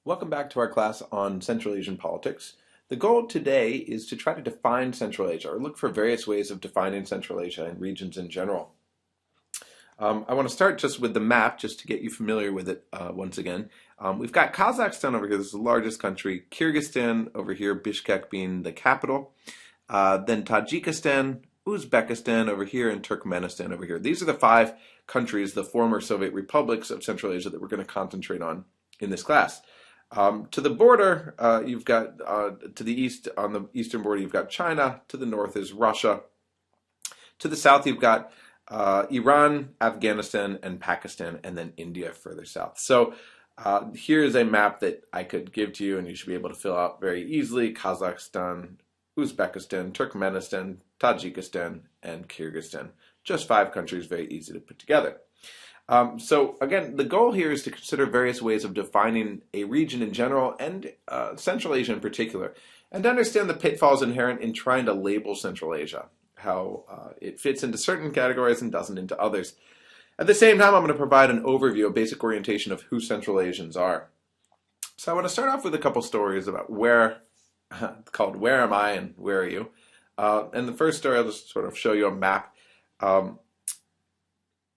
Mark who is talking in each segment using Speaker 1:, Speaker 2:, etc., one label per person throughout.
Speaker 1: Welcome back to our class on Central Asian politics. The goal today is to try to define Central Asia, or look for various ways of defining Central Asia and regions in general. I want to start just with the map, just to get you familiar with it once again. We've got Kazakhstan over here, this is the largest country, Kyrgyzstan over here, Bishkek being the capital, then Tajikistan, Uzbekistan over here, and Turkmenistan over here. These are the five countries, the former Soviet republics of Central Asia, that we're going to concentrate on in this class. To the border, you've got, to the east, on the eastern border, you've got China. To the north is Russia. To the south, you've got Iran, Afghanistan, and Pakistan, and then India further south. So here's a map that I could give to you, and you should be able to fill out very easily. Kazakhstan, Uzbekistan, Turkmenistan, Tajikistan, and Kyrgyzstan. Just five countries, very easy to put together. So again, the goal here is to consider various ways of defining a region in general and Central Asia in particular, and to understand the pitfalls inherent in trying to label Central Asia, how it fits into certain categories and doesn't into others. At the same time, I'm going to provide an overview, a basic orientation of who Central Asians are. So I want to start off with a couple stories about called Where Am I and Where Are You? And the first story, I'll just sort of show you a map. I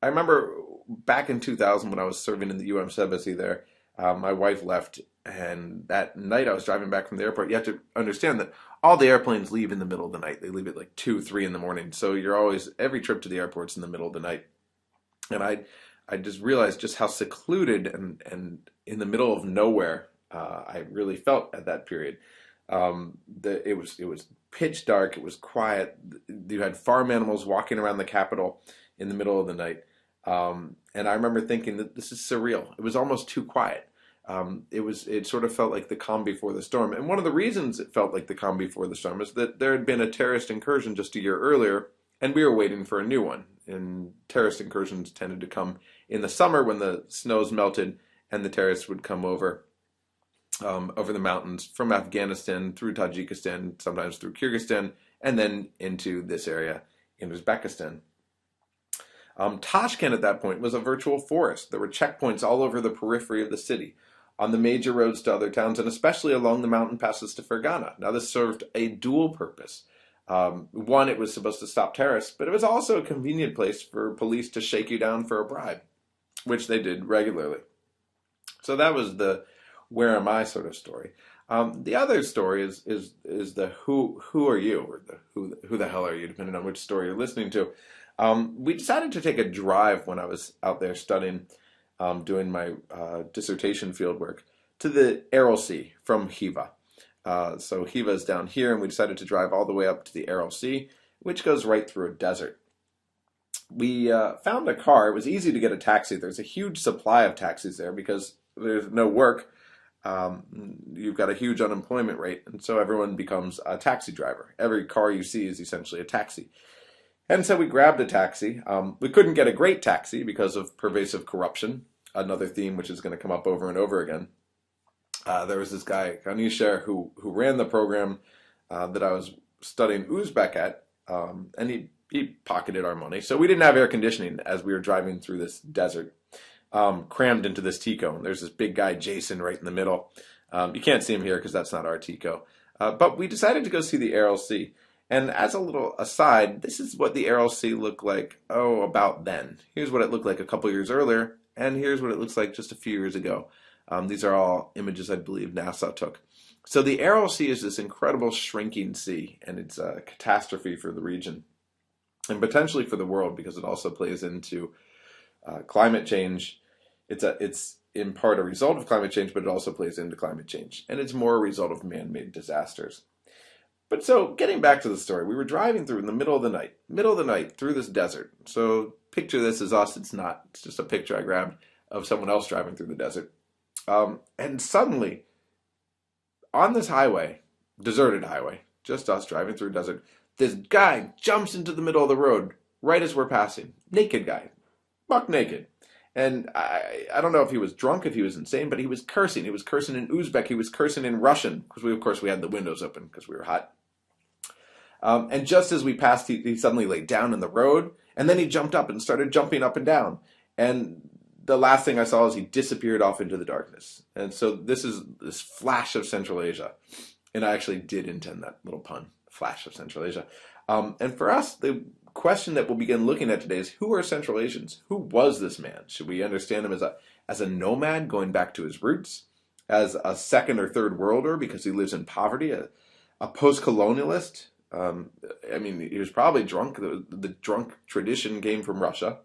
Speaker 1: remember back in 2000 when I was serving in the U.S. Embassy there, my wife left, and that night I was driving back from the airport. You have to understand that all the airplanes leave in the middle of the night. They leave at like 2, 3 in the morning. So you're always, every trip to the airport's in the middle of the night. And I just realized just how secluded and in the middle of nowhere I really felt at that period. It was pitch dark. It was quiet. You had farm animals walking around the capital in the middle of the night. And I remember thinking that this is surreal. It was almost too quiet. It sort of felt like the calm before the storm. And one of the reasons it felt like the calm before the storm is that there had been a terrorist incursion just a year earlier, and we were waiting for a new one. And terrorist incursions tended to come in the summer when the snows melted, and the terrorists would come over the mountains from Afghanistan through Tajikistan, sometimes through Kyrgyzstan, and then into this area in Uzbekistan. Tashkent at that point was a virtual forest. There were checkpoints all over the periphery of the city, on the major roads to other towns, and especially along the mountain passes to Fergana. Now, this served a dual purpose. One, it was supposed to stop terrorists, but it was also a convenient place for police to shake you down for a bribe, which they did regularly. So that was the where am I sort of story. The other story is the who are you, or the who the hell are you, depending on which story you're listening to. We decided to take a drive when I was out there studying, doing my dissertation fieldwork, to the Aral Sea from Khiva. So Khiva is down here, and we decided to drive all the way up to the Aral Sea, which goes right through a desert. We found a car. It was easy to get a taxi. There's a huge supply of taxis there because there's no work. You've got a huge unemployment rate, and so everyone becomes a taxi driver. Every car you see is essentially a taxi. And so we grabbed a taxi. We couldn't get a great taxi because of pervasive corruption, another theme which is going to come up over and over again. There was this guy, Kanisher, who ran the program that I was studying Uzbek at, and he pocketed our money. So we didn't have air conditioning as we were driving through this desert, crammed into this Tico. And there's this big guy, Jason, right in the middle. You can't see him here because that's not our Tico. But we decided to go see the Aral Sea. And as a little aside, this is what the Aral Sea looked like, about then. Here's what it looked like a couple years earlier, and here's what it looks like just a few years ago. These are all images I believe NASA took. So the Aral Sea is this incredible shrinking sea, and it's a catastrophe for the region, and potentially for the world, because it also plays into climate change. It's in part a result of climate change, but it also plays into climate change, and it's more a result of man-made disasters. But so, getting back to the story, we were driving through in the middle of the night, through this desert. So, picture this as us. It's just a picture I grabbed of someone else driving through the desert. And suddenly, on this highway, deserted highway, just us driving through a desert, this guy jumps into the middle of the road right as we're passing. Naked guy, buck naked. And I don't know if he was drunk, if he was insane, but he was cursing. He was cursing in Uzbek. He was cursing in Russian, because of course, we had the windows open because we were hot. And just as we passed, he suddenly laid down in the road, and then he jumped up and started jumping up and down. And the last thing I saw is he disappeared off into the darkness. And so this is this flash of Central Asia. And I actually did intend that little pun, flash of Central Asia. And for us, the question that we'll begin looking at today is, who are Central Asians? Who was this man? Should we understand him as a nomad going back to his roots, as a second or third worlder because he lives in poverty, a post-colonialist? I mean, he was probably drunk. The drunk tradition came from Russia,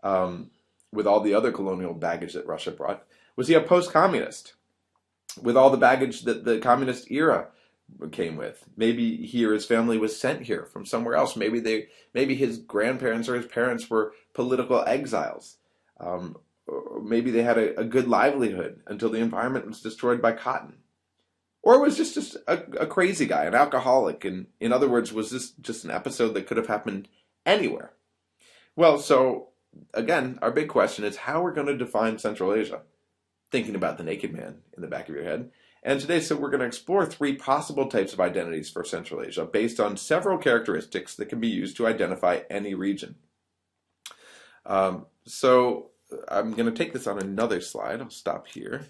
Speaker 1: with all the other colonial baggage that Russia brought. Was he a post-communist with all the baggage that the communist era came with? Maybe he or his family was sent here from somewhere else. Maybe his grandparents or his parents were political exiles. Or maybe they had a good livelihood until the environment was destroyed by cotton. Or it was just a crazy guy, an alcoholic. And in other words, was this just an episode that could have happened anywhere? Well, so again, our big question is how we're going to define Central Asia. Thinking about the naked man in the back of your head. And today, so we're going to explore 3 possible types of identities for Central Asia based on several characteristics that can be used to identify any region. So I'm going to take this on another slide. I'll stop here.